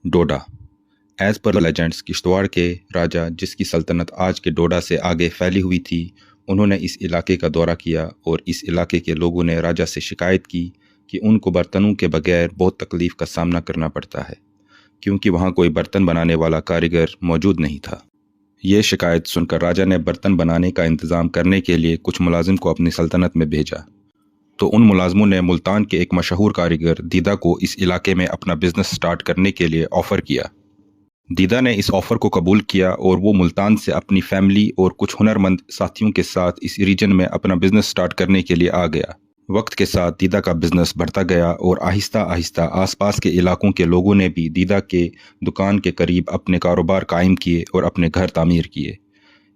डोडा। As per legends, Kishtwar के राजा, जिसकी सल्तनत आज के डोडा से आगे फैली हुई थी, उन्होंने इस इलाके का दौरा किया और इस इलाके के लोगों ने राजा से शिकायत की कि उनको बर्तनों के बगैर बहुत तकलीफ़ का सामना करना पड़ता है, क्योंकि वहाँ कोई बर्तन बनाने वाला कारीगर मौजूद नहीं था। ये शिकायत सुनकर राजा ने बर्तन बनाने का इंतज़ाम करने के लिए कुछ मुलाजिम को अपनी सल्तनत में भेजा। तो उन मुलाजमों ने मुल्तान के एक मशहूर कारीगर दीदा को इस इलाके में अपना बिजनेस स्टार्ट करने के लिए ऑफ़र किया। दीदा ने इस ऑफ़र को कबूल किया और वो मुल्तान से अपनी फैमिली और कुछ हुनरमंद साथियों के साथ इस रीजन में अपना बिजनेस स्टार्ट करने के लिए आ गया। वक्त के साथ दीदा का बिजनेस बढ़ता गया और आहिस्ता आहिस्ता आसपास के इलाकों के लोगों ने भी दीदा के दुकान के करीब अपने कारोबार कायम किए और अपने घर तामीर किए।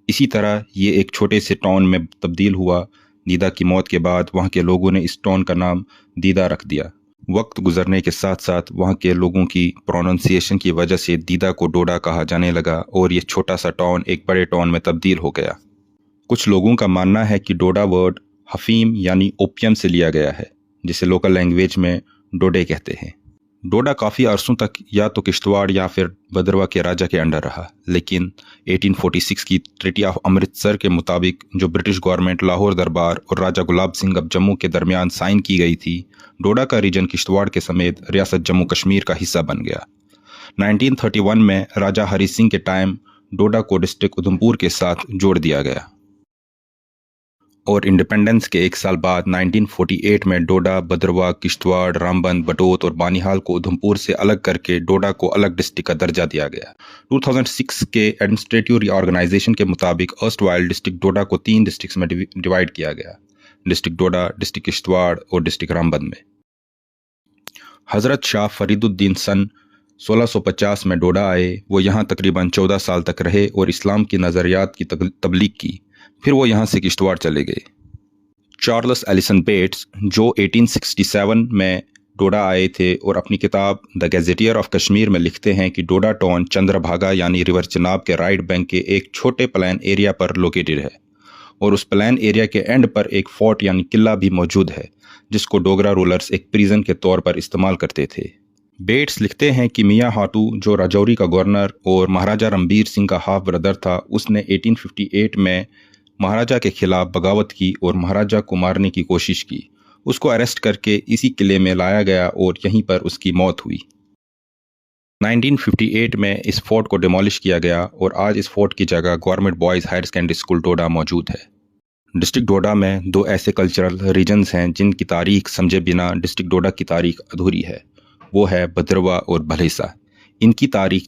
इसी तरह ये एक छोटे से टाउन में तब्दील हुआ। दीदा की मौत के बाद वहाँ के लोगों ने इस टाउन का नाम दीदा रख दिया। वक्त गुजरने के साथ साथ वहाँ के लोगों की प्रोनाउंसिएशन की वजह से दीदा को डोडा कहा जाने लगा और ये छोटा सा टाउन एक बड़े टाउन में तब्दील हो गया। कुछ लोगों का मानना है कि डोडा वर्ड हफीम यानी ओपियम से लिया गया है, जिसे लोकल लैंग्वेज में डोडे कहते हैं। डोडा काफ़ी अरसों तक या तो किश्तवाड़ या फिर भद्रवा के राजा के अंडर रहा, लेकिन 1846 की ट्रीटी ऑफ अमृतसर के मुताबिक, जो ब्रिटिश गवर्नमेंट लाहौर दरबार और राजा गुलाब सिंह अब जम्मू के दरमियान साइन की गई थी, डोडा का रीजन किश्तवाड़ के समेत रियासत जम्मू कश्मीर का हिस्सा बन गया। 1931 में राजा हरी सिंह के टाइम डोडा को डिस्ट्रिक्ट उधमपुर के साथ जोड़ दिया गया और इंडिपेंडेंस के एक साल बाद 1948 में डोडा, भद्रवा, किश्तवाड़, रामबन, बटोत और बानीहाल को उधमपुर से अलग करके डोडा को अलग डिस्ट्रिक्ट का दर्जा दिया गया। 2006 के एडमिनिस्ट्रेटिव रीऑर्गेनाइजेशन के मुताबिक अर्स्टवाइल डिस्ट्रिक्ट डोडा को 3 डिस्ट्रिक्ट्स में डिवाइड किया गया: डिस्ट्रिक्ट डोडा, डिस्ट्रिक्ट किश्तवाड़ और डिस्ट्रिक्ट रामबन में। हज़रत शाह फरीदुद्दीन सन 1650 में डोडा आए। वो यहाँ तकरीबन 14 साल तक रहे और इस्लाम की नज़रियात की तबलीग की। फिर वो यहाँ से किश्तवाड़ चले गए। चार्ल्स एलिसन बेट्स, जो 1867 में डोडा आए थे और अपनी किताब द गैजेटियर ऑफ कश्मीर में लिखते हैं कि डोडा टाउन चंद्रभागा यानी रिवर चिनाब के राइट बैंक के एक छोटे प्लान एरिया पर लोकेटेड है और उस प्लान एरिया के एंड पर एक फोर्ट यानी किला भी मौजूद है, जिसको डोगरा रूलर्स एक प्रिजन के तौर पर इस्तेमाल करते थे। बेट्स लिखते हैं कि मियाँ हाटू, जो राजौरी का गवर्नर और महाराजा रणबीर सिंह का हाफ ब्रदर था, उसने 1858 में महाराजा के खिलाफ बगावत की और महाराजा को मारने की कोशिश की। उसको अरेस्ट करके इसी किले में लाया गया और यहीं पर उसकी मौत हुई। 1958 में इस फोर्ट को डिमोलिश किया गया और आज इस फोर्ट की जगह government boys higher secondary school Doda मौजूद है। डिस्ट्रिक्ट डोडा में 2 ऐसे कल्चरल रीजन्स हैं जिनकी तारीख समझे बिना डिस्ट्रिक्ट डोडा की तारीख अधूरी है। वो है भद्रवा और भलेसा। इनकी तारीख